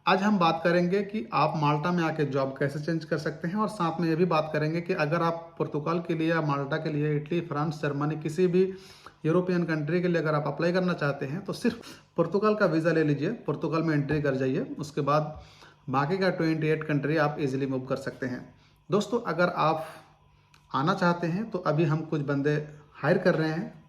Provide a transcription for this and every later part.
आज हम बात करेंगे कि आप माल्टा में आके जॉब कैसे चेंज कर सकते हैं, और साथ में ये भी बात करेंगे कि अगर आप पुर्तगाल के लिए या माल्टा के लिए, इटली, फ्रांस, जर्मनी, किसी भी यूरोपियन कंट्री के लिए अगर आप अप्लाई करना चाहते हैं तो सिर्फ पुर्तगाल का वीज़ा ले लीजिए, पुर्तगाल में एंट्री कर जाइए, उसके बाद बाकी का 28 कंट्री आप इजीली मूव कर सकते हैं। दोस्तों, अगर आप आना चाहते हैं तो अभी हम कुछ बंदे हायर कर रहे हैं,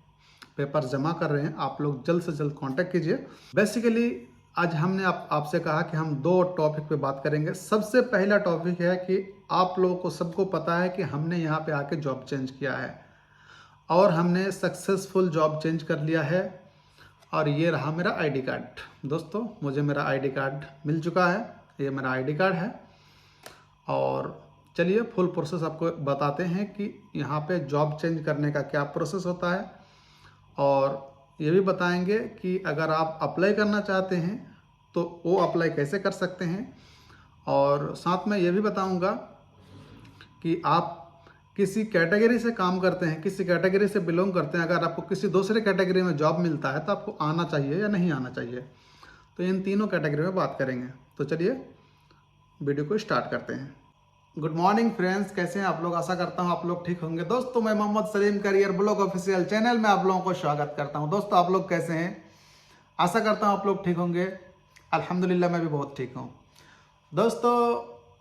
पेपर जमा कर रहे हैं, आप लोग जल्द से जल्द कांटेक्ट कीजिए। बेसिकली आज हमने आपसे कहा कि हम दो टॉपिक पे बात करेंगे। सबसे पहला टॉपिक है कि आप लोगों को सबको पता है कि हमने यहाँ पे आके जॉब चेंज किया है और हमने सक्सेसफुल जॉब चेंज कर लिया है, और ये रहा मेरा आईडी कार्ड। दोस्तों, मुझे मेरा आईडी कार्ड मिल चुका है, ये मेरा आईडी कार्ड है। और चलिए फुल प्रोसेस आपको बताते हैं कि यहाँ पे जॉब चेंज करने का क्या प्रोसेस होता है, और ये भी बताएंगे कि अगर आप अप्लाई करना चाहते हैं तो वो अप्लाई कैसे कर सकते हैं, और साथ में ये भी बताऊंगा कि आप किसी कैटेगरी से काम करते हैं, किसी कैटेगरी से बिलोंग करते हैं, अगर आपको किसी दूसरे कैटेगरी में जॉब मिलता है तो आपको आना चाहिए या नहीं आना चाहिए। तो इन तीनों कैटेगरी में बात करेंगे। तो चलिए वीडियो को स्टार्ट करते हैं। गुड मॉर्निंग फ्रेंड्स, कैसे हैं आप लोग? आशा करता हूं आप लोग ठीक होंगे। दोस्तों, मैं Mohammad Salim career blog official channel में आप लोगों को स्वागत करता हूं। दोस्तों, आप लोग कैसे हैं? आशा करता हूं आप लोग ठीक होंगे। अल्हम्दुलिल्लाह मैं भी बहुत ठीक हूं। दोस्तों,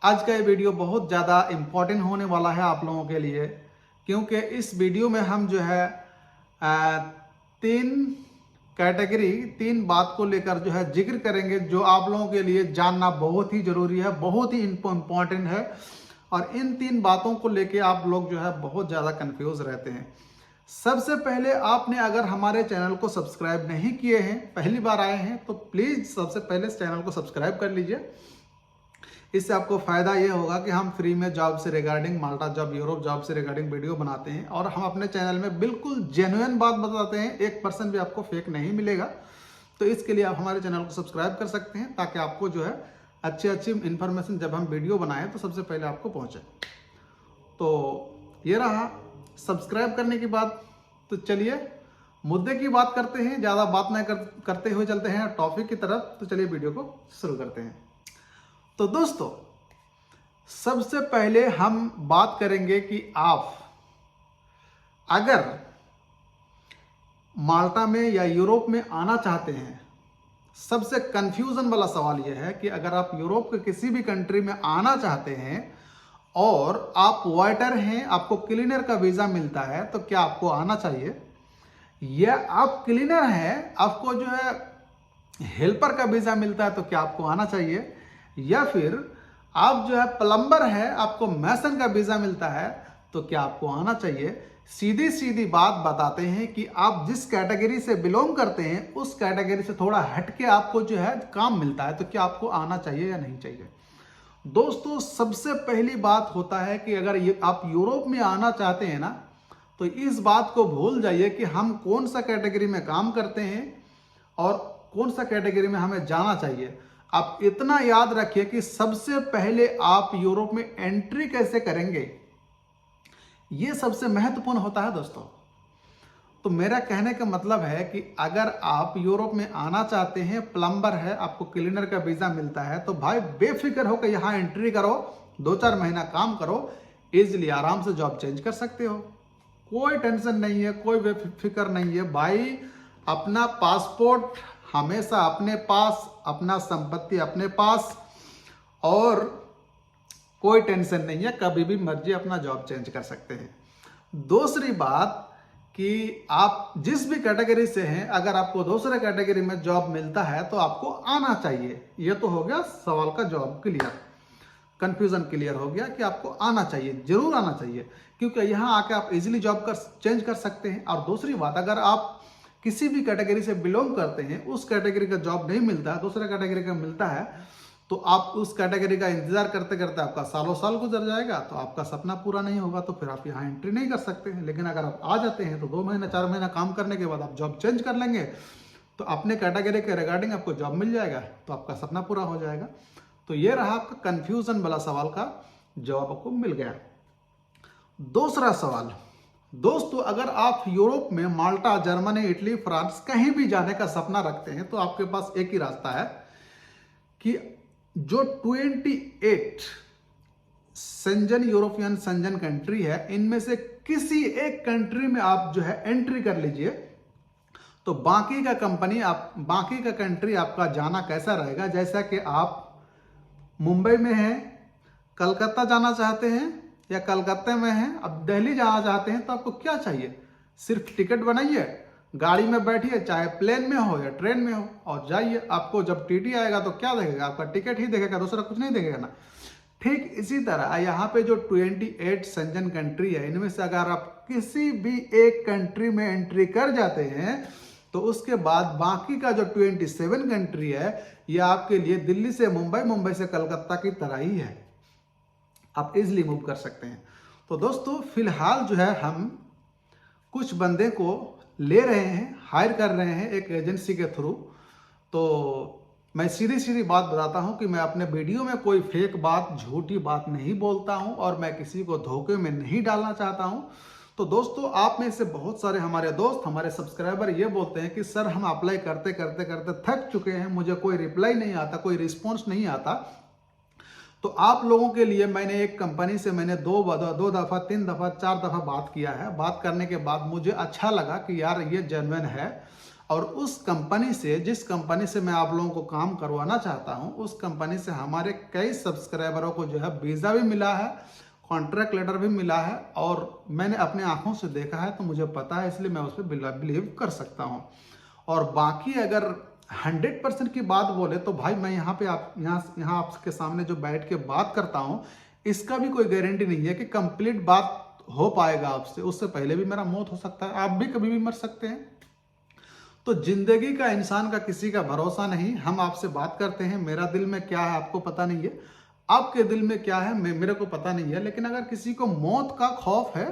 आज का ये वीडियो बहुत ज़्यादा इम्पोर्टेंट होने वाला है आप लोगों के लिए, क्योंकि इस वीडियो में हम जो है तीन बात को लेकर जो है जिक्र करेंगे, जो आप लोगों के लिए जानना बहुत ही ज़रूरी है, बहुत ही इम्पोर्टेंट है। और इन तीन बातों को लेके आप लोग जो है बहुत ज़्यादा कंफ्यूज रहते हैं। सबसे पहले आपने अगर हमारे चैनल को सब्सक्राइब नहीं किए हैं, पहली बार आए हैं, तो प्लीज़ सबसे पहले इस चैनल को सब्सक्राइब कर लीजिए। इससे आपको फ़ायदा ये होगा कि हम फ्री में जॉब से रिगार्डिंग, माल्टा जॉब, यूरोप जॉब से रिगार्डिंग वीडियो बनाते हैं, और हम अपने चैनल में बिल्कुल जेन्युइन बात बताते हैं, 1% भी आपको फेक नहीं मिलेगा। तो इसके लिए आप हमारे चैनल को सब्सक्राइब कर सकते हैं, ताकि आपको जो है अच्छी इन्फॉर्मेशन जब हम वीडियो बनाएं तो सबसे पहले आपको पहुंचे। तो ये रहा सब्सक्राइब करने की बात। तो चलिए मुद्दे की बात करते हैं, ज़्यादा बात न करते हुए चलते हैं टॉपिक की तरफ। तो चलिए वीडियो को शुरू करते हैं। तो दोस्तों, सबसे पहले हम बात करेंगे कि आप अगर माल्टा में या यूरोप में आना चाहते हैं, सबसे कंफ्यूजन वाला सवाल यह है कि अगर आप यूरोप के किसी भी कंट्री में आना चाहते हैं और आप वाइटर हैं, आपको क्लीनर का वीज़ा मिलता है, तो क्या आपको आना चाहिए? या आप क्लीनर हैं, आपको जो है हेल्पर का वीज़ा मिलता है, तो क्या आपको आना चाहिए? या फिर आप जो है प्लम्बर है, आपको मैसन का वीज़ा मिलता है, तो क्या आपको आना चाहिए? सीधी सीधी बात बताते हैं कि आप जिस कैटेगरी से बिलोंग करते हैं, उस कैटेगरी से थोड़ा हटके आपको जो है काम मिलता है, तो क्या आपको आना चाहिए या नहीं चाहिए? दोस्तों, सबसे पहली बात होता है कि अगर आप यूरोप में आना चाहते हैं ना, तो इस बात को भूल जाइए कि हम कौन सा कैटेगरी में काम करते हैं और कौन सा कैटेगरी में हमें जाना चाहिए। आप इतना याद रखिए कि सबसे पहले आप यूरोप में एंट्री कैसे करेंगे, ये सबसे महत्वपूर्ण होता है दोस्तों। तो मेरा कहने का मतलब है कि अगर आप यूरोप में आना चाहते हैं, प्लम्बर है, आपको क्लीनर का वीज़ा मिलता है, तो भाई बेफिक्र होकर यहाँ एंट्री करो, 2-4 महीना काम करो, इजीली आराम से जॉब चेंज कर सकते हो। कोई टेंशन नहीं है, कोई बेफिक्र नहीं है भाई। अपना पासपोर्ट हमेशा अपने पास, अपना संपत्ति अपने पास, और कोई टेंशन नहीं है, कभी भी मर्जी अपना जॉब चेंज कर सकते हैं। दूसरी बात कि आप जिस भी कैटेगरी से हैं, अगर आपको दूसरे कैटेगरी में जॉब मिलता है तो आपको आना चाहिए। ये तो हो गया सवाल का जवाब क्लियर, कंफ्यूजन क्लियर हो गया कि आपको आना चाहिए, जरूर आना चाहिए, क्योंकि यहाँ आके आप इजीली जॉब चेंज कर सकते हैं। और दूसरी बात, अगर आप किसी भी कैटेगरी से बिलोंग करते हैं, उस कैटेगरी का जॉब नहीं मिलता है, दूसरे कैटेगरी का मिलता है, तो आप उस कैटेगरी का इंतजार करते करते आपका सालों साल गुजर जाएगा, तो आपका सपना पूरा नहीं होगा, तो फिर आप यहाँ एंट्री नहीं कर सकते हैं। लेकिन अगर आप आ जाते हैं तो 2 महीना 4 महीना काम करने के बाद आप जॉब चेंज कर लेंगे, तो अपने कैटेगरी के रिगार्डिंग आपको जॉब मिल जाएगा, तो आपका सपना पूरा हो जाएगा। तो ये रहा आपका कन्फ्यूजन वाला सवाल का जवाब आपको मिल गया। दूसरा सवाल, दोस्तों, अगर आप यूरोप में माल्टा, जर्मनी, इटली, फ्रांस कहीं भी जाने का सपना रखते हैं, तो आपके पास एक ही रास्ता है कि जो 28 संजन यूरोपियन संजन कंट्री है, इनमें से किसी एक कंट्री में आप जो है एंट्री कर लीजिए, तो बाकी का कंट्री आपका जाना कैसा रहेगा। जैसा कि आप मुंबई में हैं, कलकत्ता जाना चाहते हैं, या कलकत्ते में हैं अब दिल्ली जाना चाहते हैं, तो आपको क्या चाहिए, सिर्फ टिकट बनाइए, गाड़ी में बैठिए, चाहे प्लेन में हो या ट्रेन में हो, और जाइए। आपको जब टीटी आएगा तो क्या देखेगा, आपका टिकट ही देखेगा, दूसरा कुछ नहीं देखेगा ना। ठीक इसी तरह यहाँ पे जो 28 संजन कंट्री है, इनमें से अगर आप किसी भी एक कंट्री में एंट्री कर जाते हैं, तो उसके बाद बाकी का जो 27 कंट्री है, ये आपके लिए दिल्ली से मुंबई, मुंबई से कलकत्ता की तरह ही है, आप इजिली मूव कर सकते हैं। तो दोस्तों फिलहाल जो है हम कुछ बंदे को ले रहे हैं, हायर कर रहे हैं एक एजेंसी के थ्रू। तो मैं सीधी सीधी बात बताता हूं कि मैं अपने वीडियो में कोई फेक बात, झूठी बात नहीं बोलता हूं, और मैं किसी को धोखे में नहीं डालना चाहता हूं। तो दोस्तों आप में से बहुत सारे हमारे दोस्त, हमारे सब्सक्राइबर ये बोलते हैं कि सर हम अप्लाई करते करते करते थक चुके हैं, मुझे कोई रिप्लाई नहीं आता, कोई रिस्पॉन्स नहीं आता। तो आप लोगों के लिए मैंने एक कंपनी से मैंने दो दफ़ा, 3 दफ़ा, 4 दफ़ा बात किया है। बात करने के बाद मुझे अच्छा लगा कि यार ये जेन्युइन है, और उस कंपनी से, जिस कंपनी से मैं आप लोगों को काम करवाना चाहता हूं, उस कंपनी से हमारे कई सब्सक्राइबरों को जो है वीज़ा भी मिला है, कॉन्ट्रैक्ट लेटर भी मिला है, और मैंने अपने आंखों से देखा है, तो मुझे पता है, इसलिए मैं उस पर बिलीव कर सकता हूं। और बाकी अगर 100% की बात बोले तो भाई मैं यहाँ पे यहाँ आपके सामने जो बैठ के बात करता हूँ, इसका भी कोई गारंटी नहीं है कि कंप्लीट बात हो पाएगा आपसे। उससे पहले भी मेरा मौत हो सकता है, आप भी कभी भी मर सकते हैं। तो जिंदगी का, इंसान का किसी का भरोसा नहीं। हम आपसे बात करते हैं, मेरा दिल में क्या है आपको पता नहीं है, आपके दिल में क्या है मेरे को पता नहीं है। लेकिन अगर किसी को मौत का खौफ है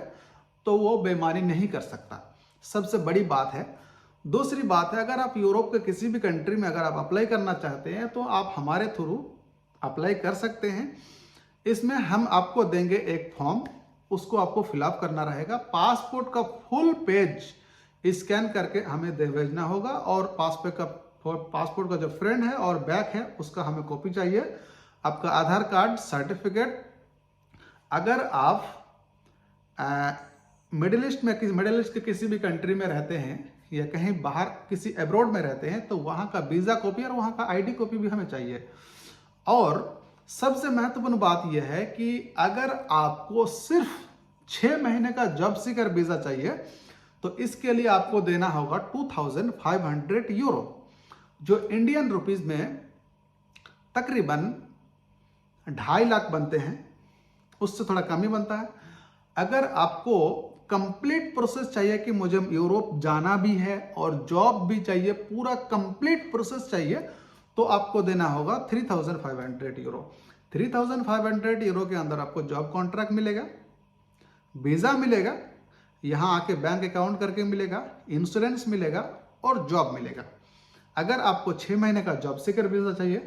तो वो बेईमानी नहीं कर सकता, सबसे बड़ी बात है। दूसरी बात है, अगर आप यूरोप के किसी भी कंट्री में अगर आप अप्लाई करना चाहते हैं, तो आप हमारे थ्रू अप्लाई कर सकते हैं। इसमें हम आपको देंगे एक फॉर्म, उसको आपको फिलअप करना रहेगा। पासपोर्ट का फुल पेज स्कैन करके हमें दे भेजना होगा, और पासपोर्ट का जो फ्रंट है और बैक है उसका हमें कॉपी चाहिए। आपका आधार कार्ड, सर्टिफिकेट। अगर आप मिडिल ईस्ट के किसी भी कंट्री में रहते हैं, या कहीं बाहर किसी अब्रॉड में रहते हैं, तो वहाँ का वीज़ा कॉपी और वहाँ का आईडी कॉपी भी हमें चाहिए। और सबसे महत्वपूर्ण बात यह है कि अगर आपको सिर्फ 6 महीने का जॉब सीकर वीज़ा चाहिए, तो इसके लिए आपको देना होगा 2500 यूरो, जो इंडियन रुपीज़ में तकरीबन 2.5 लाख बनते हैं, उससे थोड़ा कम ही बनता है। अगर आपको कंप्लीट प्रोसेस चाहिए कि मुझे यूरोप जाना भी है और जॉब भी चाहिए, पूरा कंप्लीट प्रोसेस चाहिए, तो आपको देना होगा 3500 यूरो। 3500 यूरो के अंदर आपको जॉब कॉन्ट्रैक्ट मिलेगा, वीज़ा मिलेगा, यहाँ आके बैंक अकाउंट करके मिलेगा, इंश्योरेंस मिलेगा और जॉब मिलेगा। अगर आपको 6 महीने का जॉब सीकर वीज़ा चाहिए,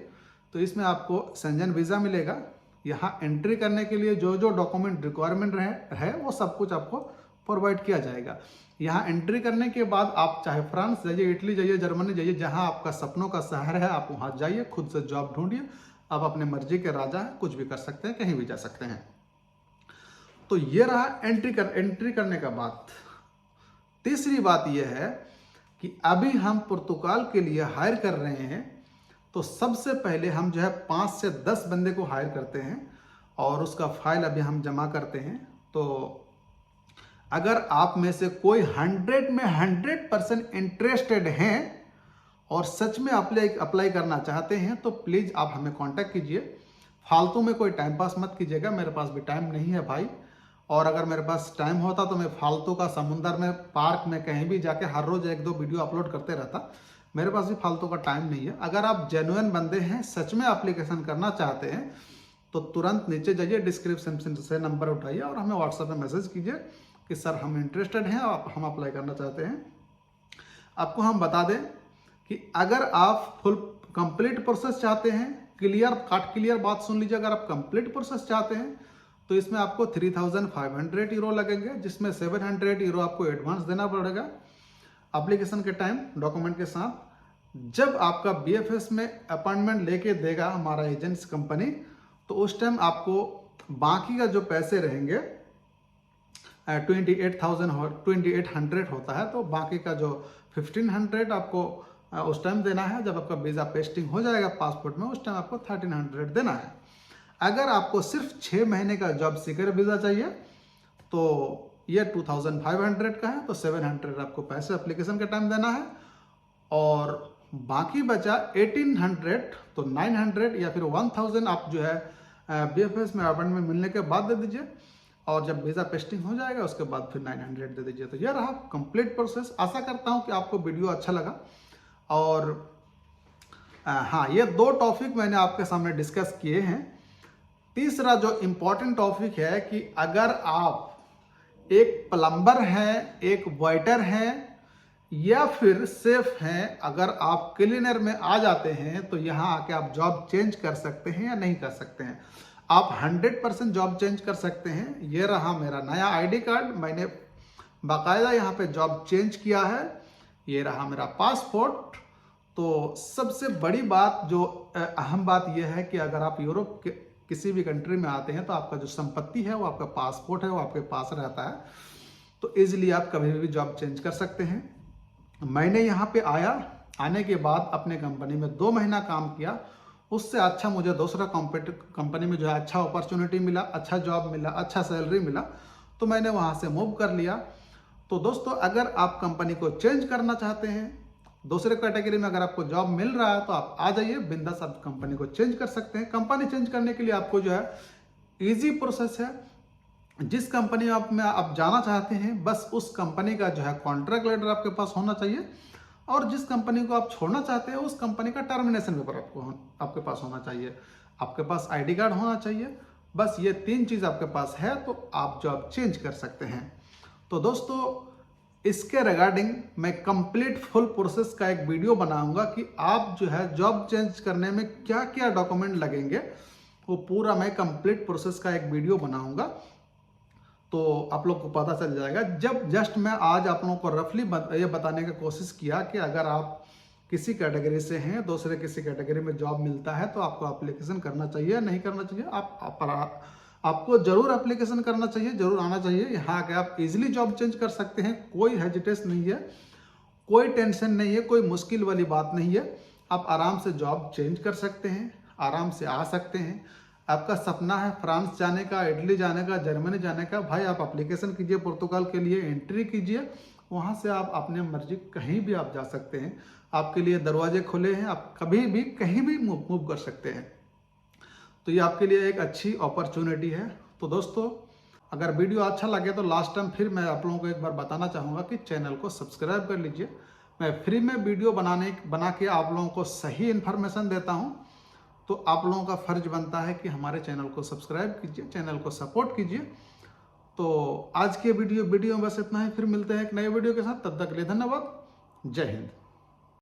तो इसमें आपको संजन वीज़ा मिलेगा। यहाँ एंट्री करने के लिए जो जो डॉक्यूमेंट रिक्वायरमेंट है वो सब कुछ आपको प्रोवाइड किया जाएगा। यहाँ एंट्री करने के बाद आप चाहे फ्रांस जाइए, इटली जाइए, जर्मनी जाइए, जहाँ आपका सपनों का शहर है, आप वहाँ जाइए, खुद से जॉब ढूंढिए। आप अपने मर्जी के राजा हैं, कुछ भी कर सकते हैं, कहीं भी जा सकते हैं। तो ये रहा एंट्री करने का बात। तीसरी बात यह है कि अभी हम पुर्तगाल के लिए हायर कर रहे हैं, तो सबसे पहले हम जो है 5 से 10 बंदे को हायर करते हैं, और उसका फाइल अभी हम जमा करते हैं। तो अगर आप में से कोई 100 में 100% इंटरेस्टेड हैं और सच में अप्लाई करना चाहते हैं, तो प्लीज़ आप हमें कांटेक्ट कीजिए। फालतू में कोई टाइम पास मत कीजिएगा, मेरे पास भी टाइम नहीं है भाई। और अगर मेरे पास टाइम होता तो मैं फालतू का समुंदर में, पार्क में, कहीं भी जाके हर रोज़ 1-2 वीडियो अपलोड करते रहता। मेरे पास भी फालतू का टाइम नहीं है। अगर आप जेन्युइन बंदे हैं, सच में एप्लीकेशन करना चाहते हैं, तो तुरंत नीचे जाइए, डिस्क्रिप्शन से नंबर उठाइए और हमें व्हाट्सएप में मैसेज कीजिए कि सर हम इंटरेस्टेड हैं और हम अप्लाई करना चाहते हैं। आपको हम बता दें कि अगर आप फुल कंप्लीट प्रोसेस चाहते हैं, क्लियर बात सुन लीजिए, अगर आप कंप्लीट प्रोसेस चाहते हैं तो इसमें आपको 3500 यूरो लगेंगे, जिसमें 700 यूरो आपको एडवांस देना पड़ेगा एप्लीकेशन के टाइम डॉक्यूमेंट के साथ। जब आपका BFS में अपॉइंटमेंट लेके देगा हमारा एजेंट्स कंपनी, तो उस टाइम आपको बाकी का जो पैसे रहेंगे 2800 होता है, तो बाकी का जो 1500 आपको उस टाइम देना है। जब आपका वीज़ा पेस्टिंग हो जाएगा पासपोर्ट में, उस टाइम आपको 1300 देना है। अगर आपको सिर्फ 6 महीने का जॉब सीकर वीज़ा चाहिए तो ये 2500 का है, तो 700 आपको पैसे एप्लीकेशन का टाइम देना है, और बाकी बचा 1800 तो 900 या फिर 1000 आप जो है BFS में अपॉइंटमेंट मिलने के बाद दे दीजिए, और जब वीज़ा पेस्टिंग हो जाएगा उसके बाद फिर 900 दे दीजिए। तो यह रहा कंप्लीट प्रोसेस। आशा करता हूँ कि आपको वीडियो अच्छा लगा। और हाँ, ये 2 टॉपिक मैंने आपके सामने डिस्कस किए हैं। तीसरा जो इम्पोर्टेंट टॉपिक है कि अगर आप एक प्लम्बर हैं, एक वेटर हैं, या फिर सेफ हैं, अगर आप क्लीनर में आ जाते हैं तो यहाँ आके आप जॉब चेंज कर सकते हैं या नहीं कर सकते हैं। आप 100% जॉब चेंज कर सकते हैं। ये रहा मेरा नया ID कार्ड, मैंने बाकायदा यहाँ पे जॉब चेंज किया है। ये रहा मेरा पासपोर्ट। तो सबसे बड़ी बात, जो अहम बात यह है कि अगर आप यूरोप के किसी भी कंट्री में आते हैं तो आपका जो संपत्ति है वो आपका पासपोर्ट है, वो आपके पास रहता है, तो इजीली आप कभी भी जॉब चेंज कर सकते हैं। मैंने यहाँ पे आने के बाद अपने कंपनी में 2 महीना काम किया, उससे अच्छा मुझे दूसरा कंपनी में जो है अच्छा अपॉर्चुनिटी मिला, अच्छा जॉब मिला, अच्छा सैलरी मिला, तो मैंने वहाँ से मूव कर लिया। तो दोस्तों, अगर आप कंपनी को चेंज करना चाहते हैं, दूसरे कैटेगरी में अगर आपको जॉब मिल रहा है, तो आप आ जाइए, बिंदास आप कंपनी को चेंज कर सकते हैं। कंपनी चेंज करने के लिए आपको जो है ईजी प्रोसेस है। जिस कंपनी में आप जाना चाहते हैं, बस उस कंपनी का जो है कॉन्ट्रैक्ट लेटर आपके पास होना चाहिए, और जिस कंपनी को आप छोड़ना चाहते हैं उस कंपनी का टर्मिनेशन पेपर आपके पास होना चाहिए। आपके पास ID कार्ड होना चाहिए। बस ये 3 चीज़ आपके पास है तो आप जॉब चेंज कर सकते हैं। तो दोस्तों, इसके रिगार्डिंग मैं कंप्लीट फुल प्रोसेस का एक वीडियो बनाऊंगा कि आप जो है जॉब चेंज करने में क्या क्या डॉक्यूमेंट लगेंगे, वो पूरा मैं कंप्लीट प्रोसेस का एक वीडियो बनाऊंगा, तो आप लोग को पता चल जाएगा। जब जस्ट मैं आज आप लोगों को रफली ये बताने की कोशिश किया कि अगर आप किसी कैटेगरी से हैं, दूसरे किसी कैटेगरी में जॉब मिलता है, तो आपको एप्लीकेशन करना चाहिए, नहीं करना चाहिए। आपको जरूर एप्लीकेशन करना चाहिए, जरूर आना चाहिए। यहाँ आके आप इजीली जॉब चेंज कर सकते हैं, कोई हेजिटेशन नहीं है, कोई टेंशन नहीं है, कोई मुश्किल वाली बात नहीं है। आप आराम से जॉब चेंज कर सकते हैं, आराम से आ सकते हैं। आपका सपना है फ्रांस जाने का, इटली जाने का, जर्मनी जाने का, भाई आप एप्लीकेशन कीजिए, पुर्तगाल के लिए एंट्री कीजिए, वहाँ से आप अपने मर्जी कहीं भी आप जा सकते हैं। आपके लिए दरवाजे खुले हैं, आप कभी भी कहीं भी मूव कर सकते हैं। तो ये आपके लिए एक अच्छी अपॉर्चुनिटी है। तो दोस्तों, अगर वीडियो अच्छा लगे तो लास्ट टाइम फिर मैं आप लोगों को एक बार बताना चाहूँगा कि चैनल को सब्सक्राइब कर लीजिए। मैं फ्री में वीडियो बना के आप लोगों को सही इन्फॉर्मेशन देता हूँ, तो आप लोगों का फर्ज बनता है कि हमारे चैनल को सब्सक्राइब कीजिए, चैनल को सपोर्ट कीजिए। तो आज के वीडियो में बस इतना ही, फिर मिलते हैं एक नए वीडियो के साथ। तब तक के लिए धन्यवाद। जय हिंद।